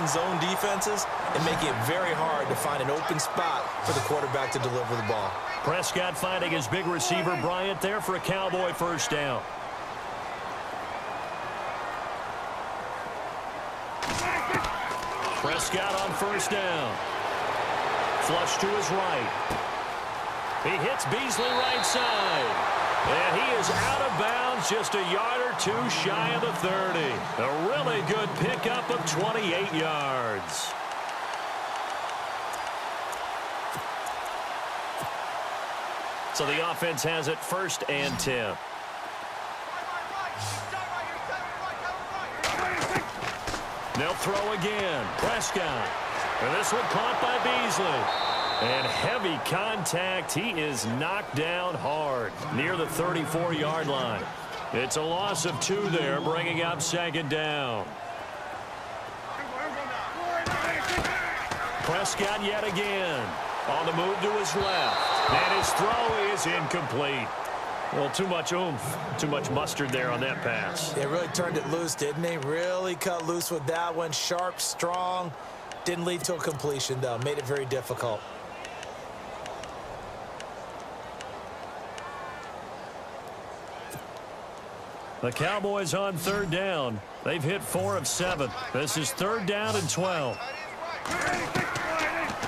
zone defenses and making it very hard to find an open spot for the quarterback to deliver the ball. Prescott finding his big receiver Bryant there for a Cowboy first down. Prescott on first down. Flush to his right. He hits Beasley right side. And he is out of bounds just a yard or two shy of the 30. A really good pickup of 28 yards. So the offense has it 1st and 10. They'll throw again. Prescott. And this one caught by Beasley. And heavy contact. He is knocked down hard near the 34-yard line. It's a loss of 2 there, bringing up 2nd down. Prescott yet again. On the move to his left. And his throw is incomplete. Well, too much oomph, too much mustard there on that pass. They really turned it loose, didn't they? Really cut loose with that one. Sharp, strong. Didn't lead to a completion, though. Made it very difficult. The Cowboys on 3rd down. They've hit 4 of 7. This is 3rd down and 12.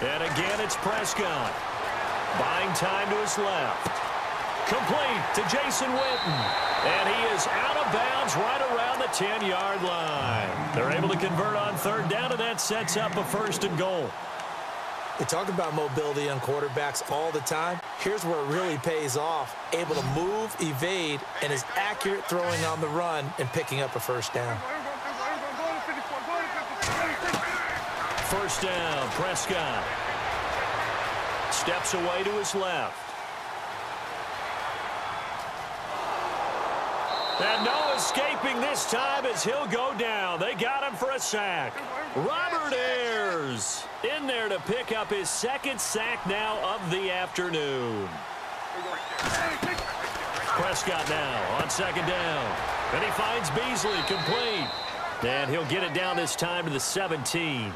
And again, it's Prescott. Buying time to his left. Complete to Jason Witten. And he is out of bounds right around the 10-yard line. They're able to convert on 3rd down, and that sets up a 1st and goal. We talk about mobility on quarterbacks all the time. Here's where it really pays off. Able to move, evade, and is accurate throwing on the run and picking up a 1st down. 1st down, Prescott. Steps away to his left. And no escaping this time as he'll go down. They got him for a sack. Robert Ayers in there to pick up his 2nd sack now of the afternoon. Prescott now on 2nd down. And he finds Beasley complete. And he'll get it down this time to the 17.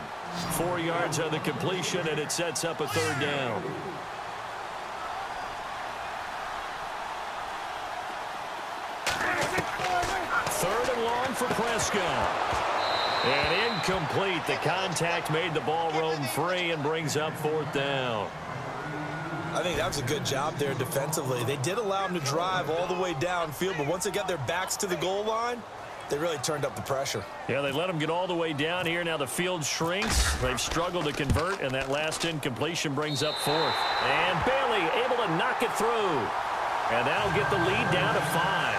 4 yards on the completion, and it sets up a 3rd down. For Prescott. And incomplete. The contact made the ball roam free and brings up 4th down. I think that was a good job there defensively. They did allow them to drive all the way downfield, but once they got their backs to the goal line, they really turned up the pressure. Yeah, they let them get all the way down here. Now the field shrinks. They've struggled to convert, and that last incompletion brings up 4th. And Bailey able to knock it through. And that'll get the lead down to 5.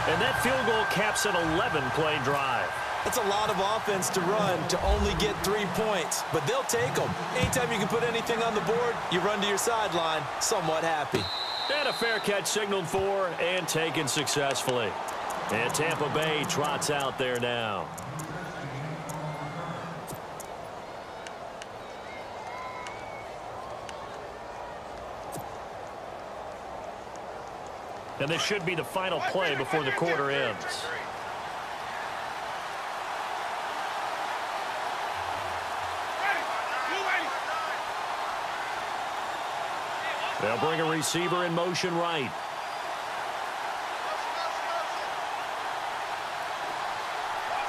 And that field goal caps an 11-play drive. That's a lot of offense to run to only get 3 points, but they'll take them. Anytime you can put anything on the board, you run to your sideline somewhat happy. And a fair catch signaled for and taken successfully. And Tampa Bay trots out there now. And this should be the final play before the quarter ends. They'll bring a receiver in motion right.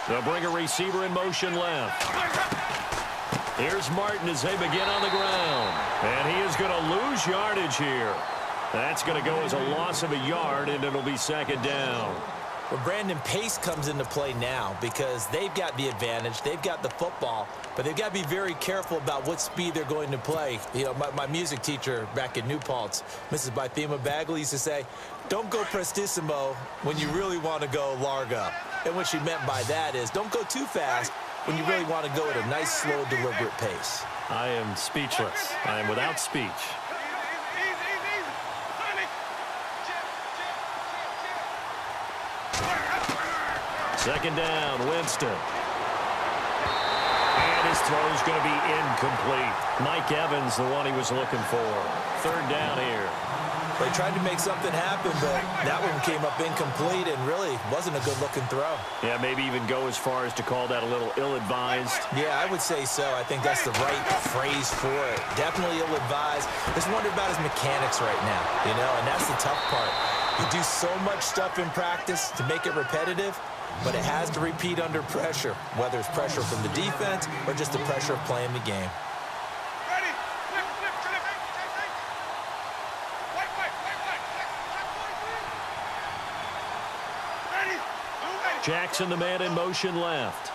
They'll bring a receiver in motion left. Here's Martin as they begin on the ground. And he is going to lose yardage here. That's going to go as a loss of a yard, and it'll be 2nd down. Well, Brandon, pace comes into play now because they've got the advantage. They've got the football, but they've got to be very careful about what speed they're going to play. You know, my music teacher back in New Paltz, Mrs. Bythema Bagley, used to say, don't go prestissimo when you really want to go largo. And what she meant by that is don't go too fast when you really want to go at a nice, slow, deliberate pace. I am speechless. I am without speech. Second down, Winston. And his throw is going to be incomplete. Mike Evans, the one he was looking for. 3rd down here. They tried to make something happen, but that one came up incomplete and really wasn't a good-looking throw. Yeah, maybe even go as far as to call that a little ill-advised. Yeah, I would say so. I think that's the right phrase for it. Definitely ill-advised. Just wonder about his mechanics right now, and that's the tough part. You do so much stuff in practice to make it repetitive, but it has to repeat under pressure, whether it's pressure from the defense or just the pressure of playing the game. Jackson, the man in motion left.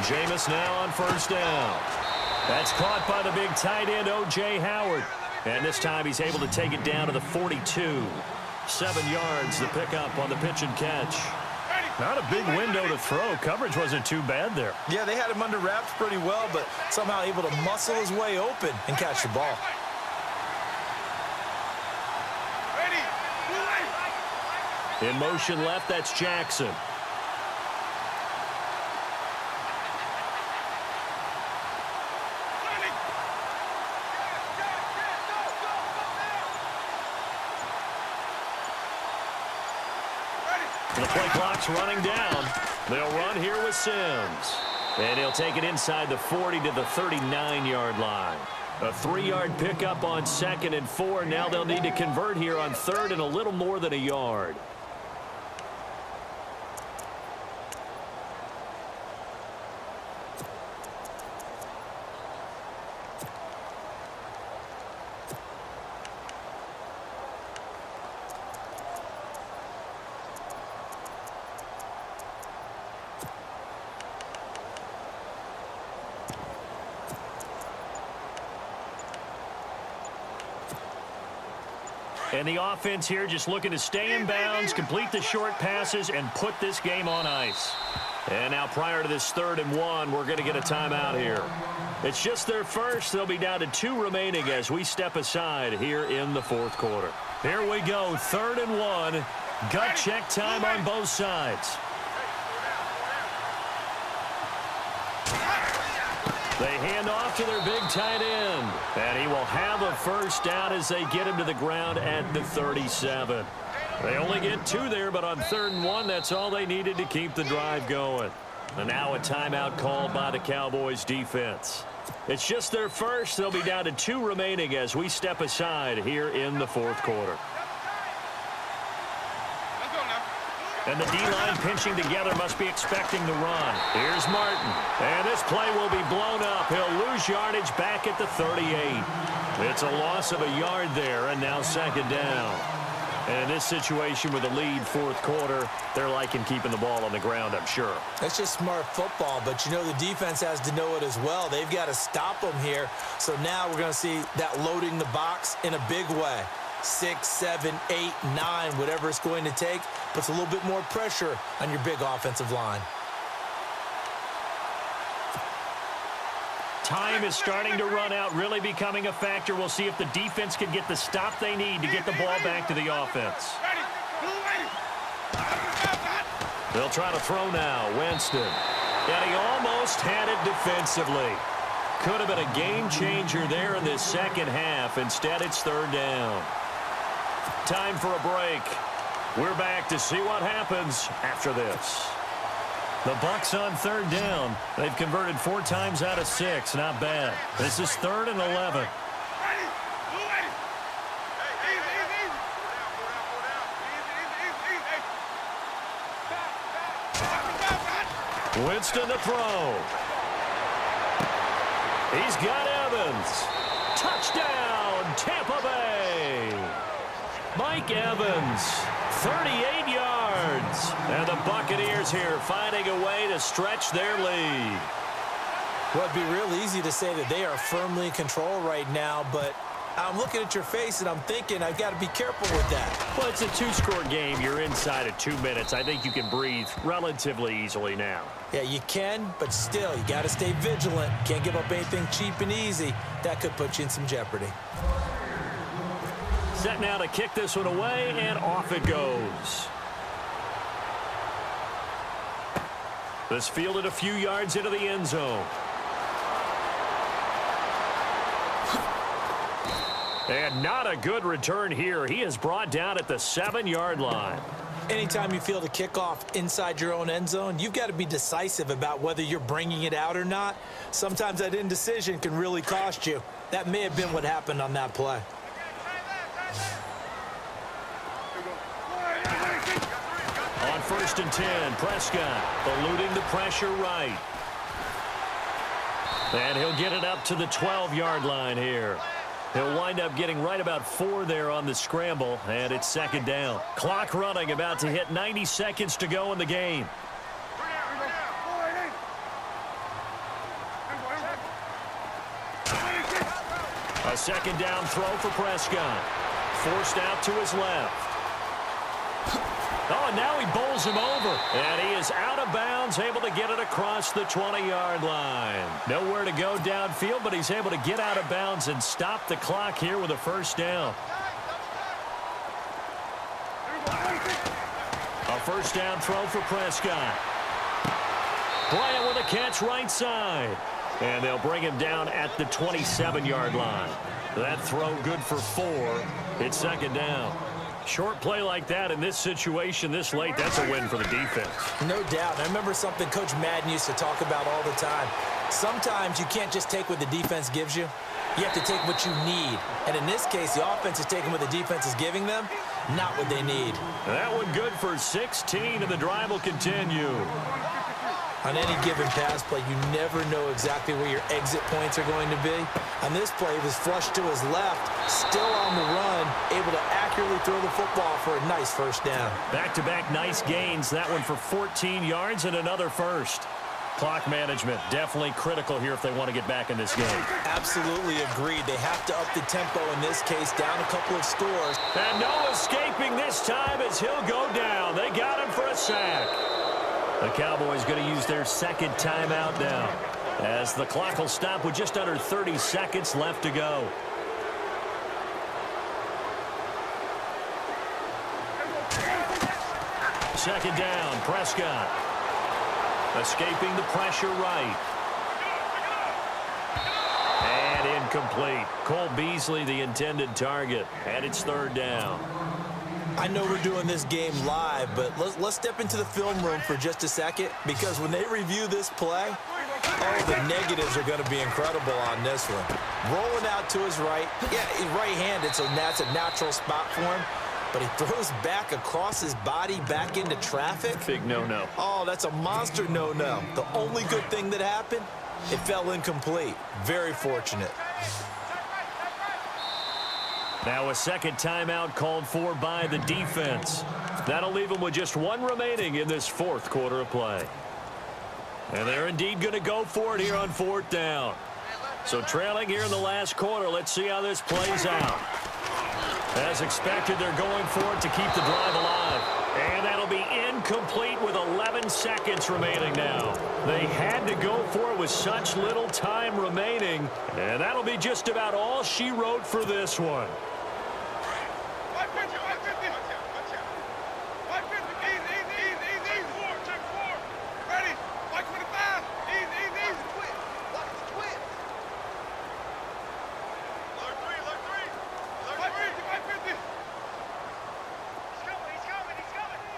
Jameis now on first down. That's caught by the big tight end, O.J. Howard. And this time he's able to take it down to the 42. 7 yards, the pickup on the pitch and catch. Not a big window to throw. Coverage wasn't too bad there. Yeah, they had him under wraps pretty well, but somehow able to muscle his way open and catch the ball. In motion left, that's Jackson. The play clock's running down. They'll run here with Sims. And he'll take it inside the 40 to the 39-yard line. A 3-yard pickup on 2nd and 4. Now they'll need to convert here on 3rd and a little more than a yard. And the offense here just looking to stay in bounds, complete the short passes, and put this game on ice. And now prior to this 3rd and 1, we're going to get a timeout here. It's just their first. They'll be down to 2 remaining as we step aside here in the 4th quarter. Here we go, 3rd and 1. Gut check time on both sides. They hand off to their big tight end. And he will have a first down as they get him to the ground at the 37. They only get 2 there, but on 3rd and 1, that's all they needed to keep the drive going. And now a timeout called by the Cowboys defense. It's just their first. They'll be down to 2 remaining as we step aside here in the 4th quarter. And the D-line pinching together must be expecting the run. Here's Martin. And this play will be blown up. He'll lose yardage back at the 38. It's a loss of a yard there, and now 2nd down. And in this situation with the lead 4th quarter, they're liking keeping the ball on the ground, I'm sure. That's just smart football, but the defense has to know it as well. They've got to stop them here. So now we're going to see that loading the box in a big way. 6, 7, 8, 9, whatever it's going to take, puts a little bit more pressure on your big offensive line. Time is starting to run out, really becoming a factor. We'll see if the defense can get the stop they need to get the ball back to the offense. They'll try to throw now. Winston. And he almost had it defensively. Could have been a game changer there in this 2nd half. Instead, it's 3rd down. Time for a break. We're back to see what happens after this. The Bucs on 3rd down. They've converted 4 times out of 6. Not bad. This is 3rd and 11. Winston to throw. He's got Evans. Touchdown, Tampa Bay. Mike Evans, 38 yards. And the Buccaneers here finding a way to stretch their lead. Well, it'd be real easy to say that they are firmly in control right now, but I'm looking at your face, and I'm thinking I've got to be careful with that. Well, it's a two-score game. You're inside of 2 minutes. I think you can breathe relatively easily now. Yeah, you can, but still, you got to stay vigilant. Can't give up anything cheap and easy. That could put you in some jeopardy. Set now to kick this one away, and off it goes. This fielded a few yards into the end zone. And not a good return here. He is brought down at the 7-yard line. Anytime you field a kickoff inside your own end zone, you've got to be decisive about whether you're bringing it out or not. Sometimes that indecision can really cost you. That may have been what happened on that play. On 1st and 10, Prescott eluding the pressure right. And he'll get it up to the 12-yard line here. He'll wind up getting right about 4 there on the scramble, and it's 2nd down. Clock running, about to hit 90 seconds to go in the game. A 2nd down throw for Prescott. Forced out to his left. Oh, and now he bowls him over. And he is out of bounds, able to get it across the 20-yard line. Nowhere to go downfield, but he's able to get out of bounds and stop the clock here with a 1st down. A 1st down throw for Prescott. Bryant with a catch right side. And they'll bring him down at the 27-yard line. That throw good for 4. It's 2nd down. Short play like that in this situation this late, that's a win for the defense. No doubt. I remember something Coach Madden used to talk about all the time. Sometimes you can't just take what the defense gives you. You have to take what you need. And in this case, the offense is taking what the defense is giving them, not what they need. That one good for 16, and the drive will continue. On any given pass play, you never know exactly where your exit points are going to be. On this play, he was flushed to his left, still on the run, able to accurately throw the football for a nice 1st down. Back-to-back nice gains, that one for 14 yards and another 1st. Clock management, definitely critical here if they want to get back in this game. Absolutely agreed. They have to up the tempo in this case, down a couple of scores. And no escaping this time as he'll go down. They got him for a sack. The Cowboys going to use their 2nd timeout now, as the clock will stop with just under 30 seconds left to go. Second down, Prescott. Escaping the pressure right. And incomplete. Cole Beasley, the intended target, and it's 3rd down. I know we're doing this game live, but let's step into the film room for just a second, because when they review this play, oh, the negatives are going to be incredible on this one. Rolling out to his right. Yeah, he's right-handed, so that's a natural spot for him. But he throws back across his body back into traffic. Big no-no. Oh, that's a monster no-no. The only good thing that happened, it fell incomplete. Very fortunate. Now a 2nd timeout called for by the defense. That'll leave them with just 1 remaining in this 4th quarter of play. And they're indeed going to go for it here on 4th down. So trailing here in the last quarter, let's see how this plays out. As expected, they're going for it to keep the drive alive. And that'll be incomplete with 11 seconds remaining now. They had to go for it with such little time remaining. And that'll be just about all she wrote for this one.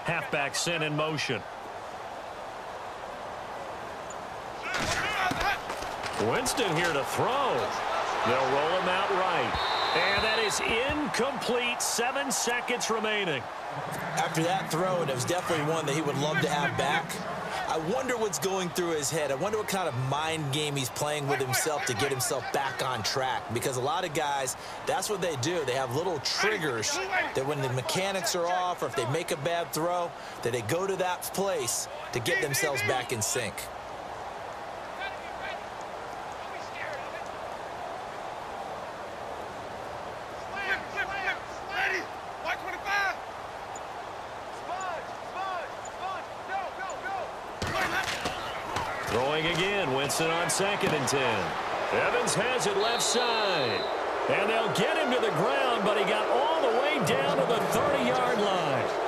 Halfback sent in motion. Winston here to throw. They'll roll him out right. And that is incomplete. 7 seconds remaining. After that throw, and it was definitely one that he would love to have back. I wonder what's going through his head. I wonder what kind of mind game he's playing with himself to get himself back on track. Because a lot of guys, that's what they do. They have little triggers that when the mechanics are off or if they make a bad throw, that they go to that place to get themselves back in sync. Throwing again, Winston on 2nd and 10. Evans has it left side. And they'll get him to the ground, but he got all the way down to the 30-yard line.